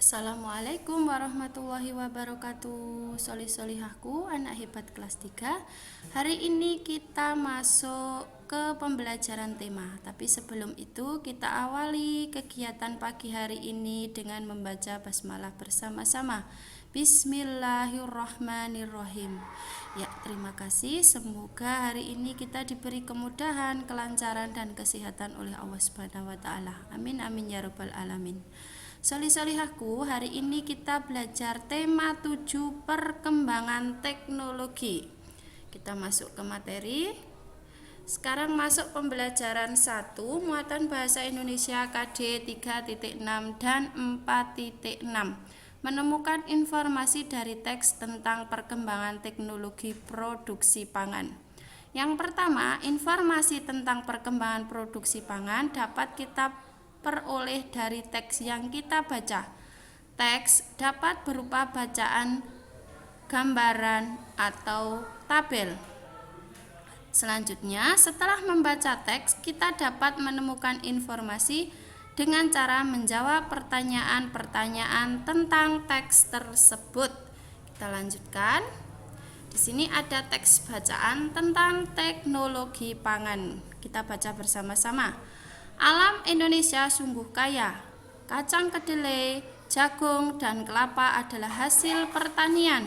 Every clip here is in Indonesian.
Assalamualaikum warahmatullahi wabarakatuh. Solih-solihahku, anak hebat kelas 3. Hari ini kita masuk ke pembelajaran tema. Tapi sebelum itu kita awali kegiatan pagi hari ini dengan membaca basmalah bersama-sama. Bismillahirrahmanirrahim. Ya, terima kasih. Semoga hari ini kita diberi kemudahan, kelancaran dan kesehatan oleh Allah Subhanahu wa taala. Amin amin ya rabbal alamin. Solih-solihahku, hari ini kita belajar tema 7 perkembangan teknologi. Kita masuk ke materi. Sekarang masuk pembelajaran 1, muatan bahasa Indonesia KD 3.6 dan 4.6. Menemukan informasi dari teks tentang perkembangan teknologi produksi pangan. Yang pertama, informasi tentang perkembangan produksi pangan dapat kita peroleh dari teks yang kita baca. Teks dapat berupa bacaan, gambaran, atau tabel. Selanjutnya, setelah membaca teks, kita dapat menemukan informasi dengan cara menjawab pertanyaan-pertanyaan tentang teks tersebut. Kita lanjutkan. Di sini ada teks bacaan tentang teknologi pangan. Kita baca bersama-sama. Alam Indonesia sungguh kaya. Kacang kedelai, jagung, dan kelapa adalah hasil pertanian.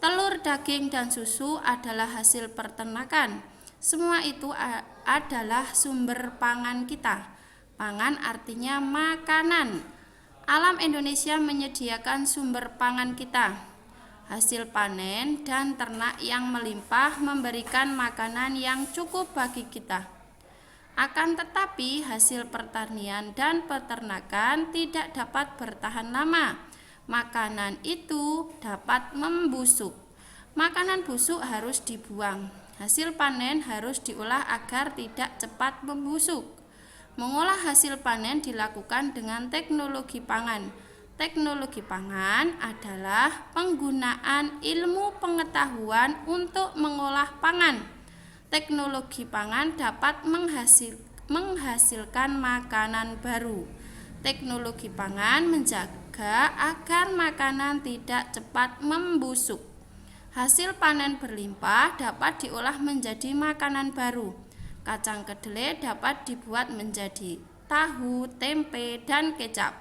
Telur, daging, dan susu adalah hasil peternakan. Semua itu adalah sumber pangan kita. Pangan artinya makanan. Alam Indonesia menyediakan sumber pangan kita. Hasil panen dan ternak yang melimpah memberikan makanan yang cukup bagi kita. Akan tetapi hasil pertanian dan peternakan tidak dapat bertahan lama. Makanan itu dapat membusuk. Makanan busuk harus dibuang. Hasil panen harus diolah agar tidak cepat membusuk. Mengolah hasil panen dilakukan dengan teknologi pangan. Teknologi pangan adalah penggunaan ilmu pengetahuan untuk mengolah pangan. Teknologi pangan dapat menghasilkan makanan baru. Teknologi pangan menjaga agar makanan tidak cepat membusuk. Hasil panen berlimpah dapat diolah menjadi makanan baru. Kacang kedelai dapat dibuat menjadi tahu, tempe, dan kecap.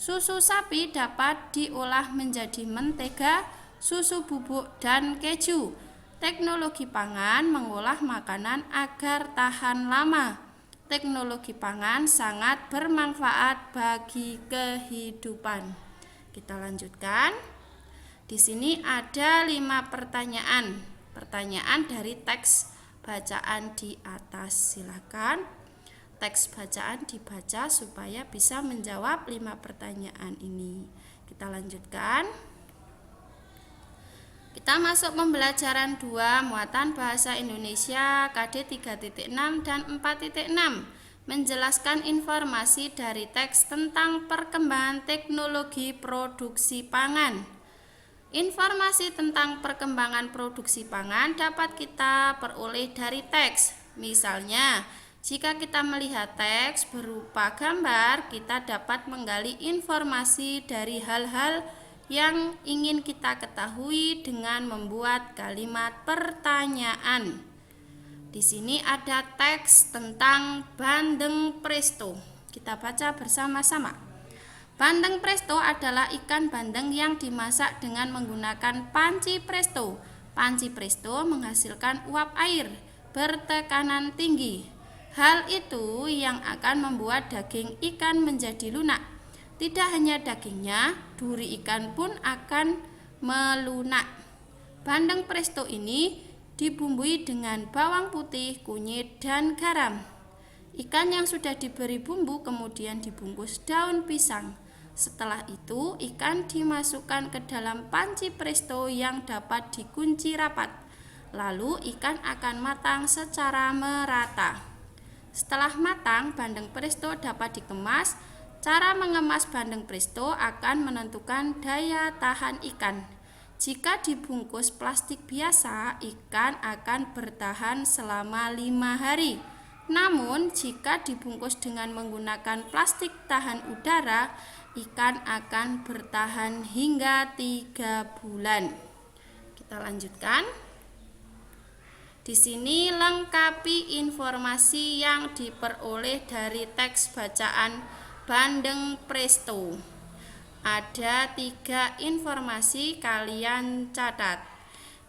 Susu sapi dapat diolah menjadi mentega, susu bubuk, dan keju. Teknologi pangan mengolah makanan agar tahan lama. Teknologi pangan sangat bermanfaat bagi kehidupan. Kita lanjutkan. Di sini ada 5 pertanyaan. Pertanyaan dari teks bacaan di atas. Silakan teks bacaan dibaca supaya bisa menjawab 5 pertanyaan ini. Kita lanjutkan. Kita masuk pembelajaran 2, muatan bahasa Indonesia KD 3.6 dan 4.6. Menjelaskan informasi dari teks tentang perkembangan teknologi produksi pangan. Informasi tentang perkembangan produksi pangan dapat kita peroleh dari teks. Misalnya, jika kita melihat teks berupa gambar, kita dapat menggali informasi dari hal-hal yang ingin kita ketahui dengan membuat kalimat pertanyaan. Di sini ada teks tentang bandeng presto. Kita baca bersama-sama. Bandeng presto adalah ikan bandeng yang dimasak dengan menggunakan panci presto. Panci presto menghasilkan uap air bertekanan tinggi. Hal itu yang akan membuat daging ikan menjadi lunak. Tidak hanya dagingnya, duri ikan pun akan melunak. Bandeng presto ini dibumbui dengan bawang putih, kunyit, dan garam. Ikan yang sudah diberi bumbu kemudian dibungkus daun pisang. Setelah itu, ikan dimasukkan ke dalam panci presto yang dapat dikunci rapat. Lalu ikan akan matang secara merata. Setelah matang, bandeng presto dapat dikemas. Cara mengemas bandeng presto akan menentukan daya tahan ikan. Jika dibungkus plastik biasa, ikan akan bertahan selama 5 hari. Namun, jika dibungkus dengan menggunakan plastik tahan udara, Ikan akan bertahan hingga 3 bulan. Kita lanjutkan. Di sini lengkapi informasi yang diperoleh dari teks bacaan Bandeng Presto. Ada 3 informasi, kalian catat.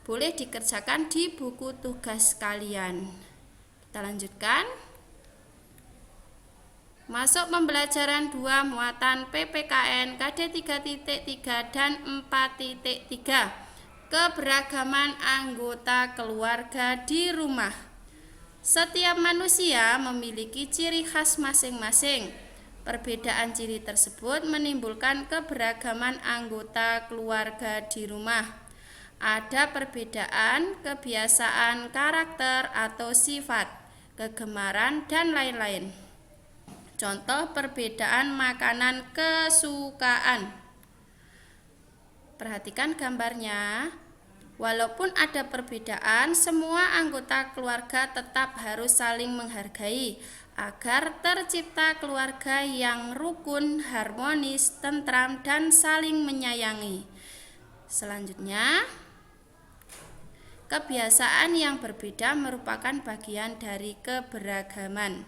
Boleh dikerjakan di buku tugas kalian. Kita lanjutkan. Masuk pembelajaran 2 muatan PPKN KD 3.3 dan 4.3. Keberagaman anggota keluarga di rumah. Setiap manusia memiliki ciri khas masing-masing. Perbedaan ciri tersebut menimbulkan keberagaman anggota keluarga di rumah. Ada perbedaan kebiasaan, karakter atau sifat, kegemaran, dan lain-lain. Contoh perbedaan makanan kesukaan. Perhatikan gambarnya. Walaupun ada perbedaan, semua anggota keluarga tetap harus saling menghargai agar tercipta keluarga yang rukun, harmonis, tentram, dan saling menyayangi. Selanjutnya, kebiasaan yang berbeda merupakan bagian dari keberagaman.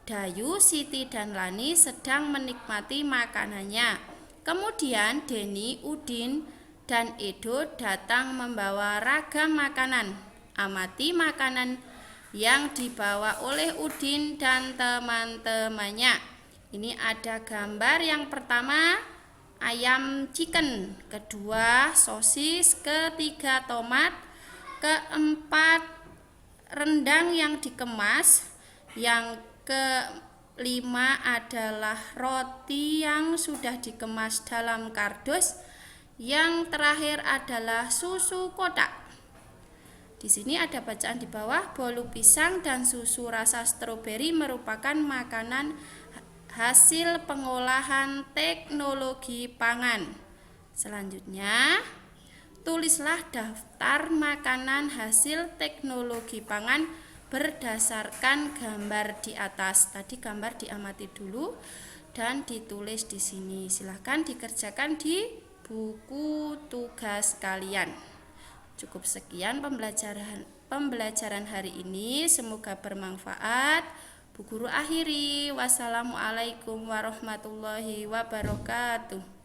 Dayu, Siti, dan Lani sedang menikmati makanannya. Kemudian Denny, Udin, dan Edo datang membawa ragam makanan. Amati makanan yang dibawa oleh Udin dan teman-temannya. Ini ada gambar yang pertama ayam chicken, kedua sosis, ketiga tomat, keempat rendang yang dikemas, yang kelima adalah roti yang sudah dikemas dalam kardus. Yang terakhir adalah susu kotak. Di sini ada bacaan di bawah, bolu pisang dan susu rasa stroberi merupakan makanan hasil pengolahan teknologi pangan. Selanjutnya, tulislah daftar makanan hasil teknologi pangan berdasarkan gambar di atas. Tadi gambar diamati dulu dan ditulis di sini. Silahkan dikerjakan di buku tugas kalian. Cukup sekian pembelajaran hari ini, semoga bermanfaat. Bu Guru akhiri. Wassalamualaikum warahmatullahi wabarakatuh.